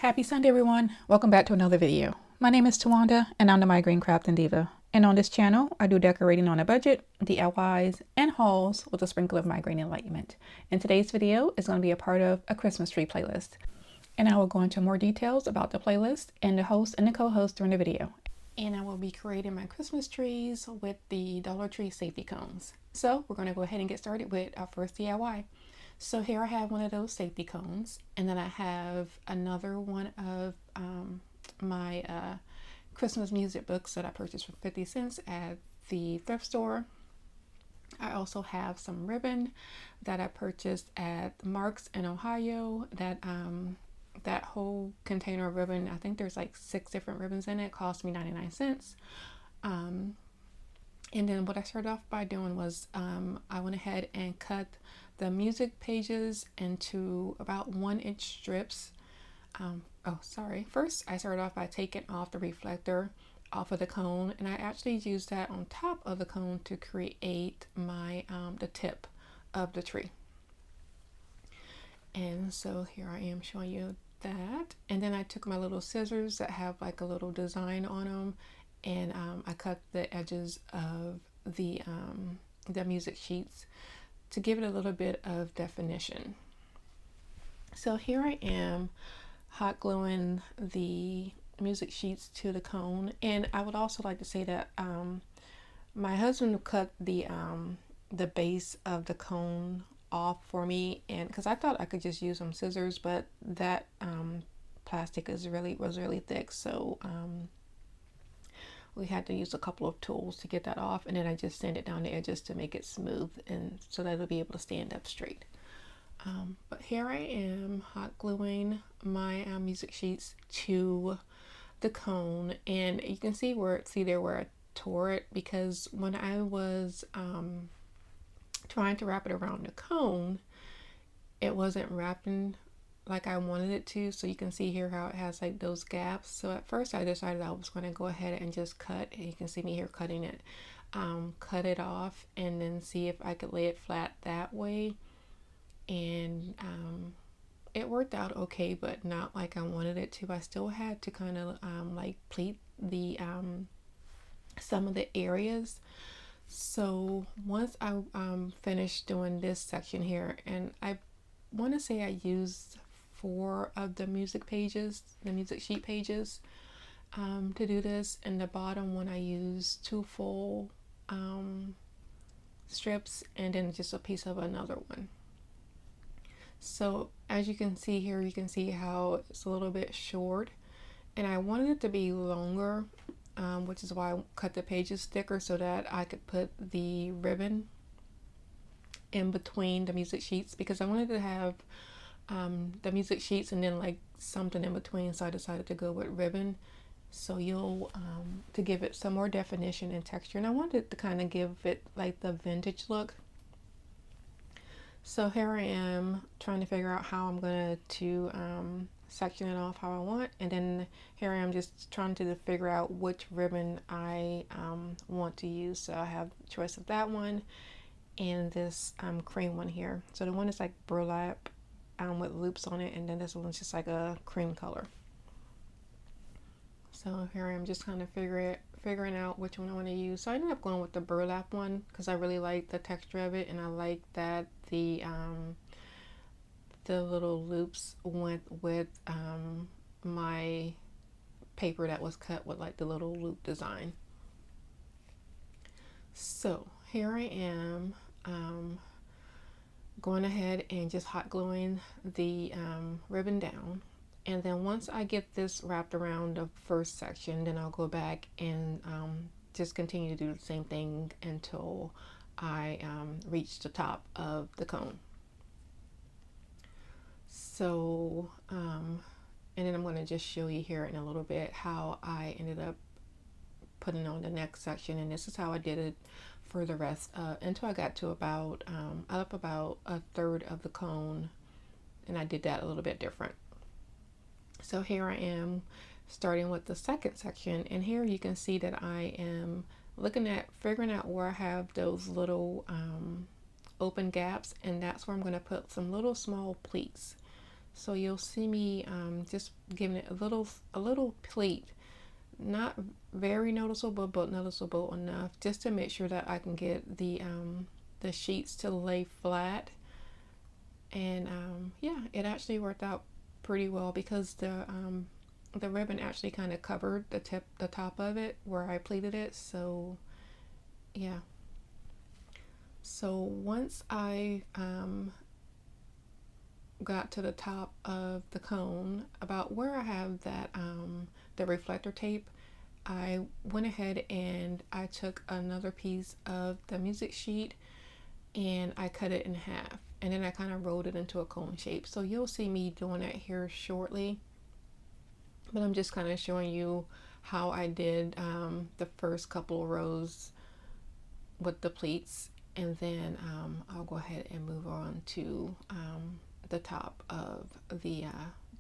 Happy Sunday, everyone. Welcome back to another video. My name is Tawanda, and I'm the Migraine Crafting Diva. And on this channel, I do decorating on a budget, DIYs, and hauls with a sprinkle of migraine enlightenment. And today's video is going to be a part of a Christmas tree playlist. And I will go into more details about the playlist and the host and the co-host during the video. And I will be creating my Christmas trees with the Dollar Tree safety cones. So we're going to go ahead and get started with our first DIY. So here I have one of those safety cones, and then I have another one of my Christmas music books that I purchased for 50 cents at the thrift store. I also have some ribbon that I purchased at Mark's in Ohio. That whole container of ribbon, I think there's like 6 different ribbons in it, cost me 99 cents. And then what I started off by doing was I went ahead and cut the music pages into about 1-inch strips. First I started off by taking off the reflector off of the cone, and I actually used that on top of the cone to create my the tip of the tree. And so here I am showing you that. And then I took my little scissors that have like a little design on them, and I cut the edges of the music sheets to give it a little bit of definition. So here I am hot gluing the music sheets to the cone. And I would also like to say that my husband cut the base of the cone off for me, and because I thought I could just use some scissors, but that plastic was really thick, so we had to use a couple of tools to get that off, and then I just sanded down the edges to make it smooth and so that it'll be able to stand up straight. But here I am hot gluing my music sheets to the cone, and you can see where I tore it, because when I was trying to wrap it around the cone, it wasn't wrapping like I wanted it to. So you can see here how it has like those gaps. So at first I decided I was going to go ahead and just cut, and you can see me here cutting it, cut it off, and then see if I could lay it flat that way. And it worked out okay, but not like I wanted it to. I still had to kind of like pleat the some of the areas. So once I finished doing this section here, and I want to say I used 4 of the music sheet pages to do this, and the bottom one I used 2 full strips, and then just a piece of another one. So as you can see here, you can see how it's a little bit short, and I wanted it to be longer, which is why I cut the pages thicker so that I could put the ribbon in between the music sheets, because I wanted to have the music sheets and then like something in between, so I decided to go with ribbon. So you'll to give it some more definition and texture, and I wanted to kind of give it like the vintage look. So here I am trying to figure out how I'm going to section it off how I want, and then here I am just trying to figure out which ribbon I want to use. So I have the choice of that one and this cream one here. So the one is like burlap with loops on it, and then this one's just like a cream color. So here I am just kind of figuring out which one I want to use. So I ended up going with the burlap one because I really like the texture of it, and I like that the little loops went with my paper that was cut with like the little loop design. So here I am going ahead and just hot gluing the ribbon down, and then once I get this wrapped around the first section, then I'll go back and just continue to do the same thing until I reach the top of the cone. So and then I'm going to just show you here in a little bit how I ended up putting on the next section, and this is how I did it for the rest until I got to about up about 1/3 of the cone, and I did that a little bit different. So here I am starting with the second section, and here you can see that I am figuring out where I have those little open gaps, and that's where I'm going to put some little small pleats. So you'll see me just giving it a little pleat, not very noticeable, but noticeable enough, just to make sure that I can get the sheets to lay flat. And yeah, it actually worked out pretty well because the ribbon actually kind of covered the top of it where I pleated it. So yeah. So once I got to the top of the cone, about where I have that the reflector tape, I went ahead and I took another piece of the music sheet and I cut it in half, and then I kind of rolled it into a cone shape. So you'll see me doing that here shortly, but I'm just kind of showing you how I did the first couple of rows with the pleats, and then I'll go ahead and move on to the top of the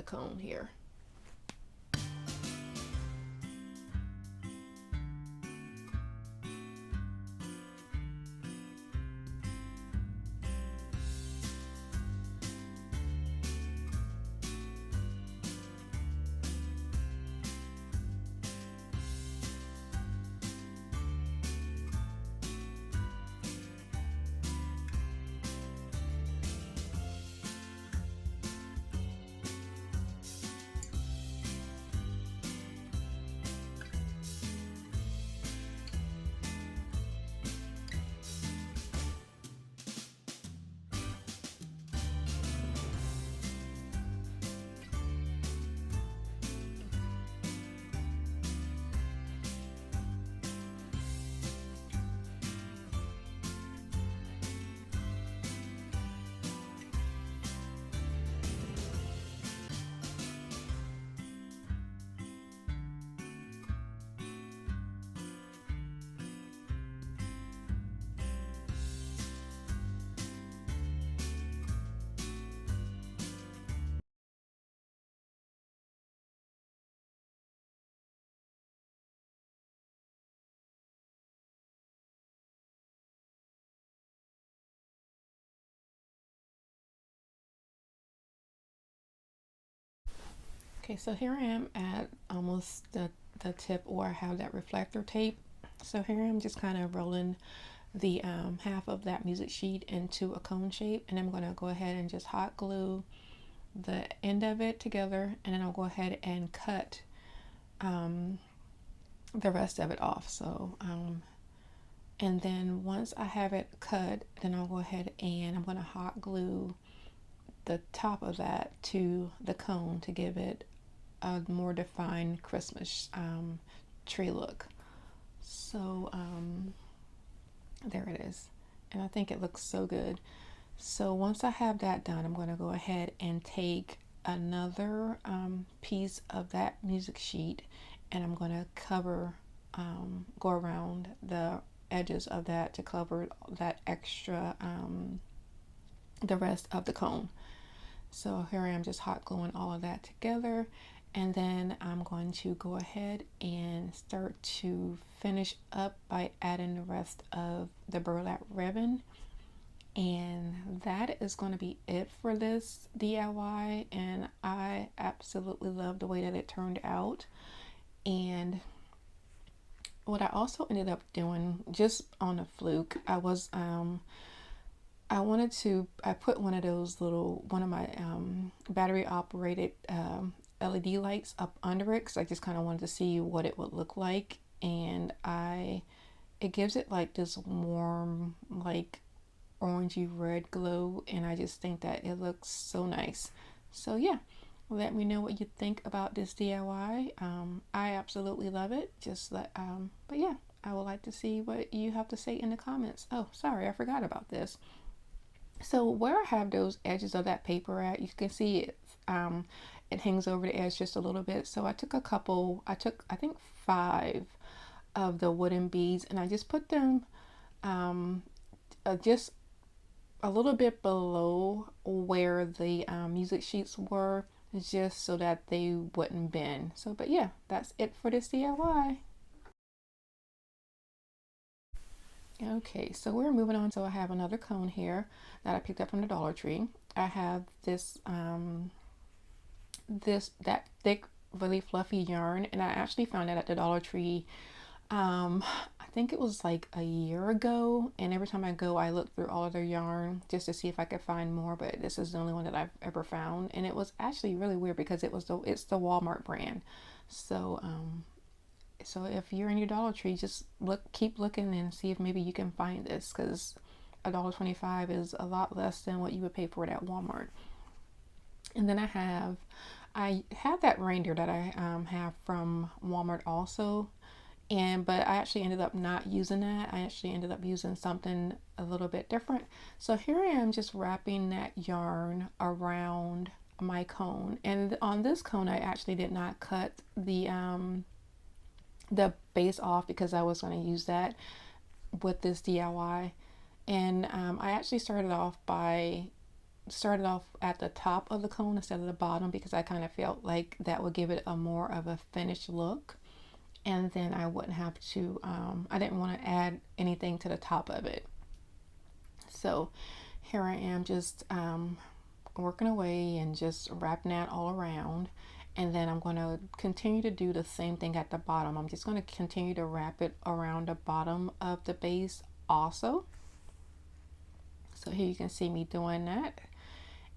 cone here. Okay, so here I am at almost the tip where I have that reflector tape. So here I'm just kind of rolling the half of that music sheet into a cone shape, and I'm going to go ahead and just hot glue the end of it together, and then I'll go ahead and cut the rest of it off. So and then once I have it cut, then I'll go ahead and I'm going to hot glue the top of that to the cone to give it a more defined Christmas tree look. So there it is, and I think it looks so good. So once I have that done, I'm going to go ahead and take another piece of that music sheet, and I'm going to cover go around the edges of that to cover that extra the rest of the cone. So here I am just hot gluing all of that together, and then I'm going to go ahead and start to finish up by adding the rest of the burlap ribbon. And that is going to be it for this DIY, and I absolutely love the way that it turned out. And what I also ended up doing, just on a fluke, I put one of those one of my battery operated LED lights up under it, because I just kind of wanted to see what it would look like. And it gives it like this warm, like orangey red glow, and I just think that it looks so nice. So yeah, let me know what you think about this DIY. I absolutely love it. But yeah, I would like to see what you have to say in the comments. Oh, sorry, I forgot about this. So where I have those edges of that paper at, you can see it hangs over the edge just a little bit. So I took I think 5 of the wooden beads, and I just put them just a little bit below where the music sheets were, just so that they wouldn't bend. So, but yeah, that's it for this DIY. Okay, so we're moving on. So I have another cone here that I picked up from the Dollar Tree. I have this that thick, really fluffy yarn, and I actually found that at the Dollar Tree. I think it was like a year ago, and every time I go, I look through all of their yarn just to see if I could find more. But this is the only one that I've ever found, and it was actually really weird because it's the Walmart brand. So so if you're in your Dollar Tree, just keep looking and see if maybe you can find this, because $1.25 is a lot less than what you would pay for it at Walmart. And then I have that reindeer that I have from Walmart also, but I actually ended up not using that. I actually ended up using something a little bit different. So here I am just wrapping that yarn around my cone, and on this cone I actually did not cut the base off because I was going to use that with this DIY. And I actually started off at the top of the cone instead of the bottom, because I kind of felt like that would give it a more of a finished look, and then I wouldn't have to I didn't want to add anything to the top of it. So here I am just working away and just wrapping that all around, and then I'm going to continue to do the same thing at the bottom. I'm just going to continue to wrap it around the bottom of the base also. So here you can see me doing that.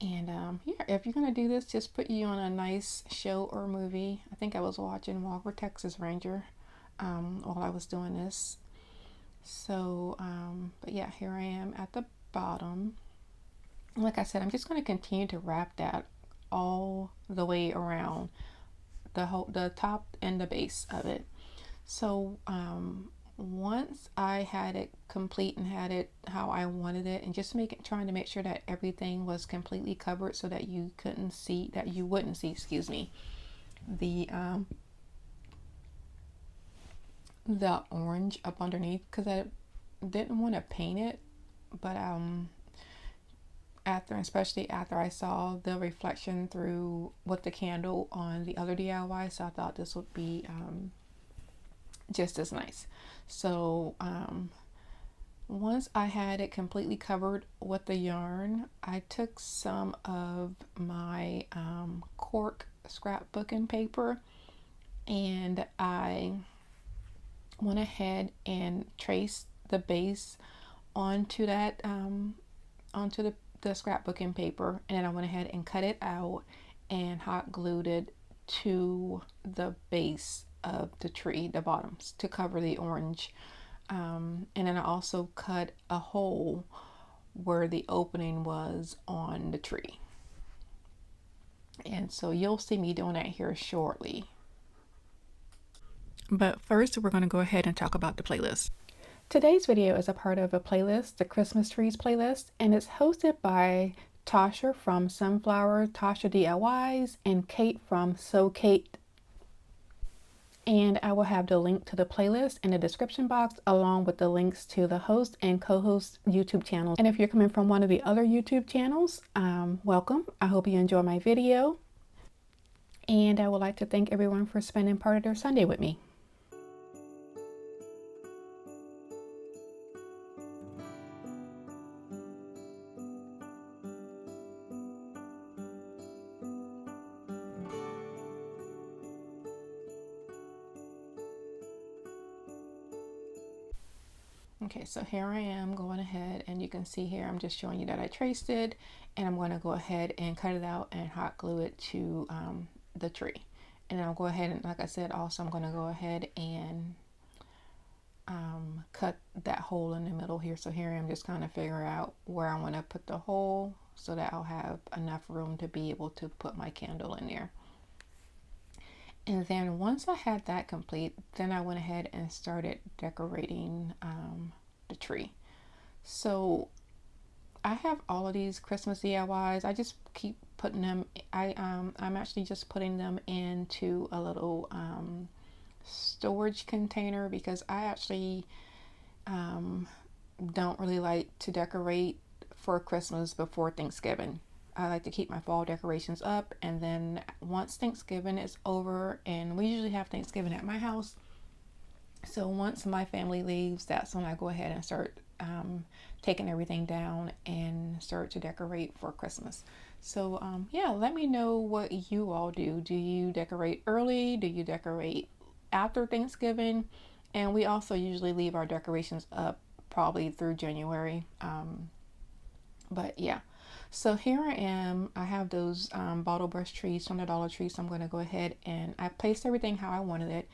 And yeah, if you're going to do this, just put you on a nice show or movie. I think I was watching Walker, Texas Ranger while I was doing this. So, but yeah, here I am at the bottom. Like I said, I'm just going to continue to wrap that all the way around the top and the base of it. So once I had it complete and had it how I wanted it, and just trying to make sure that everything was completely covered so that you wouldn't see, excuse me, the orange up underneath, because I didn't want to paint it, but especially after I saw the reflection through with the candle on the other DIY, so I thought this would be just as nice. So once I had it completely covered with the yarn, I took some of my cork scrapbooking paper, and I went ahead and traced the base onto that onto the scrapbooking paper, and then I went ahead and cut it out and hot glued it to the base of the tree, the bottoms, to cover the orange. And then I also cut a hole where the opening was on the tree. And so you'll see me doing that here shortly. But first, we're going to go ahead and talk about the playlist. Today's video is a part of a playlist, the Christmas Trees playlist, and it's hosted by TOSHA from Sunflower TOSHA DIYs and Kate from SoKate. And I will have the link to the playlist in the description box, along with the links to the host and co-host YouTube channels. And if you're coming from one of the other YouTube channels, welcome. I hope you enjoy my video. And I would like to thank everyone for spending part of their Sunday with me. Okay, so here I am going ahead, and you can see here I'm just showing you that I traced it, and I'm going to go ahead and cut it out and hot glue it to the tree. And I'll go ahead and, like I said, also I'm going to go ahead and cut that hole in the middle here. So here I'm just kind of figuring out where I want to put the hole so that I'll have enough room to be able to put my candle in there. And then once I had that complete, then I went ahead and started decorating the tree. So I have all of these Christmas DIYs. I just keep putting them, I'm actually just putting them into a little storage container, because I actually don't really like to decorate for Christmas before Thanksgiving. I like to keep my fall decorations up, and then once Thanksgiving is over, and we usually have Thanksgiving at my house, so once my family leaves, that's when I go ahead and start taking everything down and start to decorate for Christmas. So yeah, let me know what you all do. Do you decorate early? Do you decorate after Thanksgiving? And we also usually leave our decorations up probably through January. But yeah, so here I am. I have those bottle brush trees from the Dollar Tree, so I'm going to go ahead and I placed everything how I wanted it.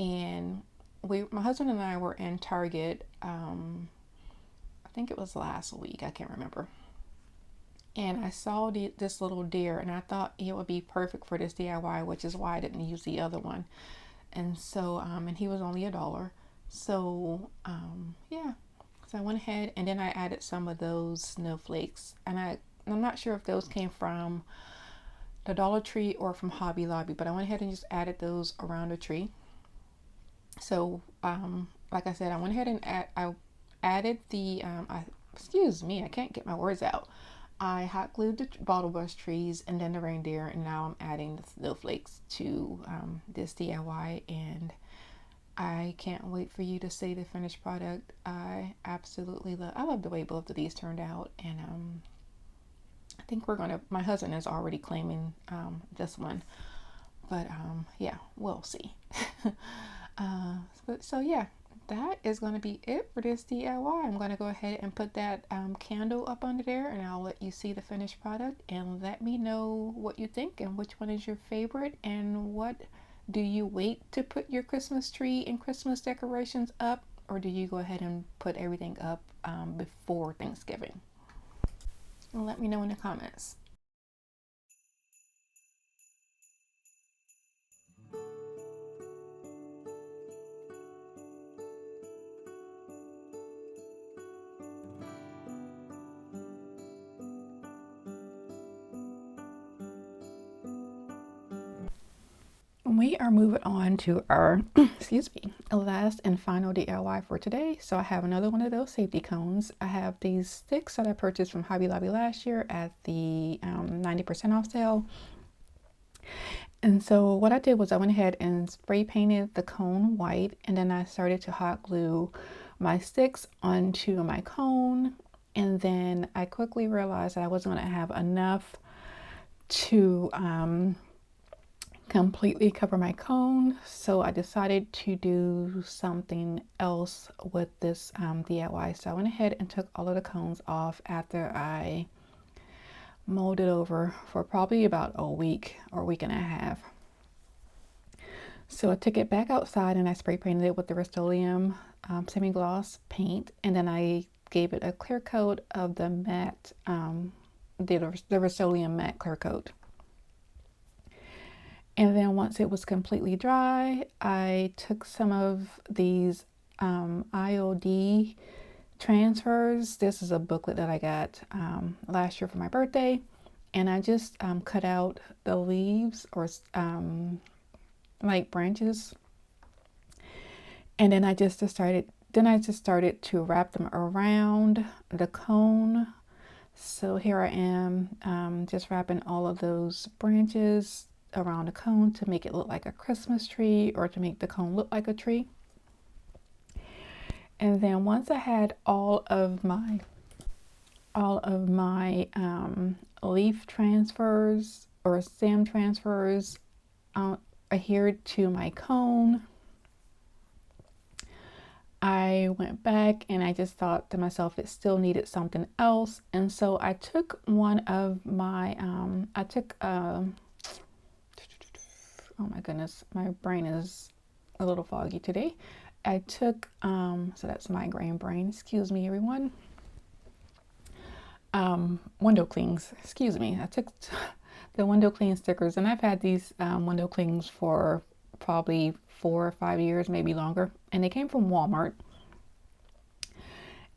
And my husband and I were in Target. I think it was last week. I can't remember. And I saw this little deer, and I thought it would be perfect for this DIY, which is why I didn't use the other one. And so, and he was only $1. So, yeah. So I went ahead and then I added some of those snowflakes, and I'm not sure if those came from the Dollar Tree or from Hobby Lobby, but I went ahead and just added those around the tree. So, like I said, I went ahead and I added the, excuse me, I can't get my words out. I hot glued the bottle brush trees and then the reindeer, and now I'm adding the snowflakes to this DIY, and I can't wait for you to see the finished product. I love the way both of these turned out, and I think my husband is already claiming this one, but yeah, we'll see. So yeah, that is going to be it for this DIY. I'm going to go ahead and put that candle up under there, and I'll let you see the finished product and let me know what you think and which one is your favorite, and what do you wait to put your Christmas tree and Christmas decorations up, or do you go ahead and put everything up before Thanksgiving? Let me know in the comments. We are moving on to our, excuse me, last and final DIY for today. So I have another one of those safety cones. I have these sticks that I purchased from Hobby Lobby last year at the 90% off sale. And so what I did was I went ahead and spray painted the cone white, and then I started to hot glue my sticks onto my cone. And then I quickly realized that I wasn't going to have enough to completely cover my cone, so I decided to do something else with this DIY. So I went ahead and took all of the cones off after I molded over for probably about a week or week and a half. So I took it back outside and I spray painted it with the Rust-Oleum semi-gloss paint, and then I gave it a clear coat of the matte, the Rust-Oleum matte clear coat. And then once it was completely dry, I took some of these IOD transfers. This is a booklet that I got last year for my birthday. And I just cut out the leaves or like branches. And then I just started to wrap them around the cone. So here I am just wrapping all of those branches around the cone to make it look like a Christmas tree, or to make the cone look like a tree. And then once I had all of my leaf transfers or stem transfers adhered to my cone, I went back and I just thought to myself it still needed something else. And so I took one of my oh my goodness, my brain is a little foggy today. I took, so that's migraine brain, excuse me everyone. Window clings, excuse me. I took the window cling stickers, and I've had these window clings for probably 4 or 5 years, maybe longer. And they came from Walmart.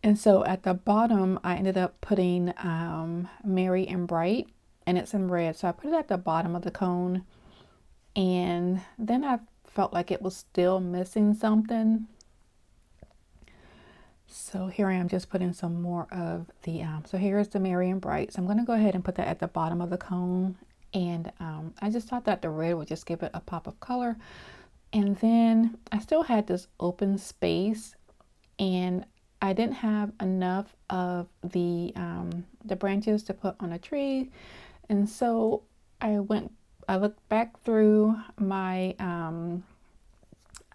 And so at the bottom, I ended up putting Merry and Bright, and it's in red. So I put it at the bottom of the cone. And then I felt like it was still missing something. So here I am just putting some more of the, so here's the Merry and Bright. So I'm going to go ahead and put that at the bottom of the cone. And I just thought that the red would just give it a pop of color. And then I still had this open space, and I didn't have enough of the branches to put on a tree. And so I looked back through my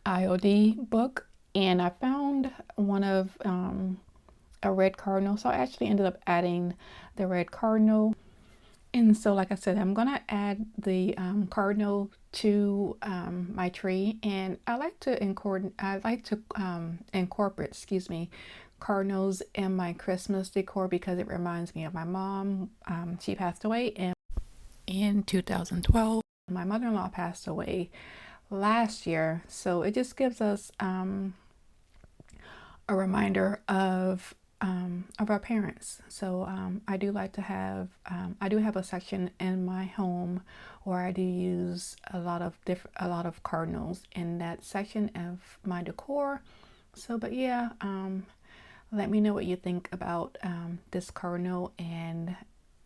IOD book, and I found one of a red cardinal. So I actually ended up adding the red cardinal. And so, like I said, I'm gonna add the cardinal to my tree, and I like to incorporate, excuse me, cardinals in my Christmas decor because it reminds me of my mom. She passed away in 2012. My mother-in-law passed away last year, so it just gives us a reminder of our parents. So I do like to have I do have a section in my home where I do use a lot of cardinals in that section of my decor. So, but yeah, let me know what you think about this cardinal, and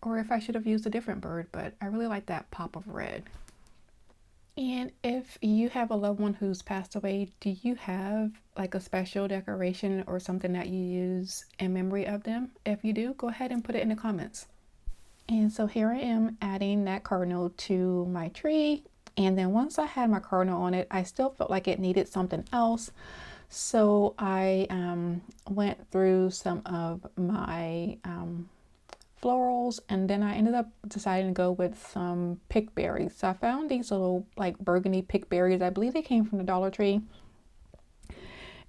or if I should have used a different bird, but I really like that pop of red. And if you have a loved one who's passed away, do you have like a special decoration or something that you use in memory of them? If you do, go ahead and put it in the comments. And so here I am adding that cardinal to my tree. And then once I had my cardinal on it, I still felt like it needed something else. So I went through some of my florals, and then I ended up deciding to go with some pickberries. So I found these little like burgundy pickberries. I believe they came from the Dollar Tree.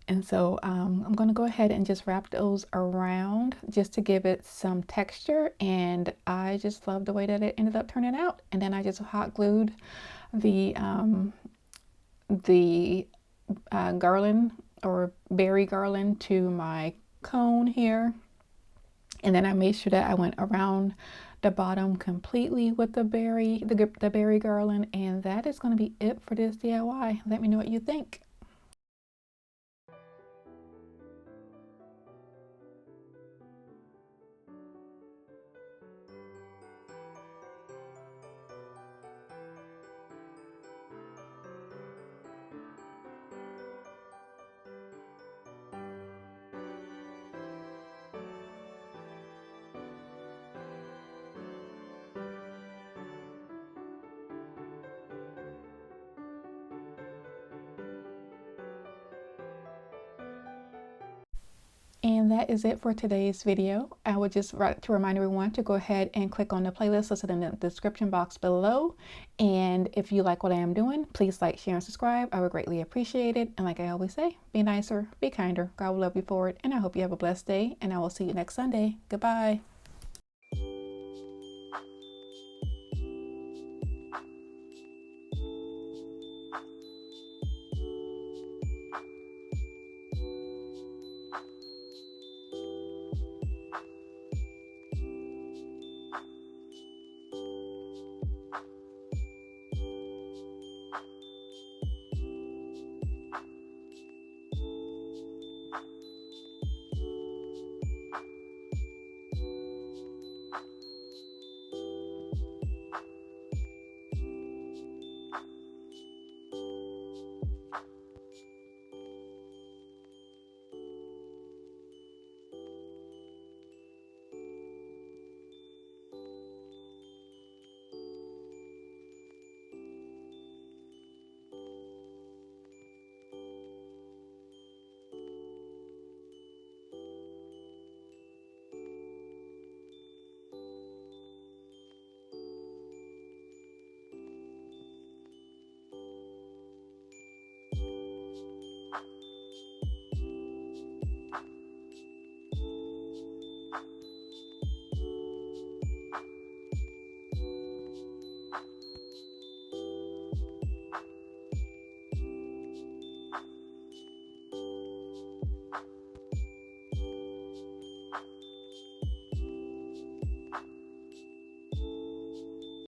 And so I'm going to go ahead and just wrap those around just to give it some texture. And I just love the way that it ended up turning out. And then I just hot glued the garland or berry garland to my cone here. And then I made sure that I went around the bottom completely with the berry garland. And that is going to be it for this DIY. Let me know what you think. And that is it for today's video. I would just like to remind everyone to go ahead and click on the playlist listed in the description box below. And if you like what I am doing, please like, share, and subscribe. I would greatly appreciate it. And like I always say, be nicer, be kinder. God will love you for it. And I hope you have a blessed day. And I will see you next Sunday. Goodbye.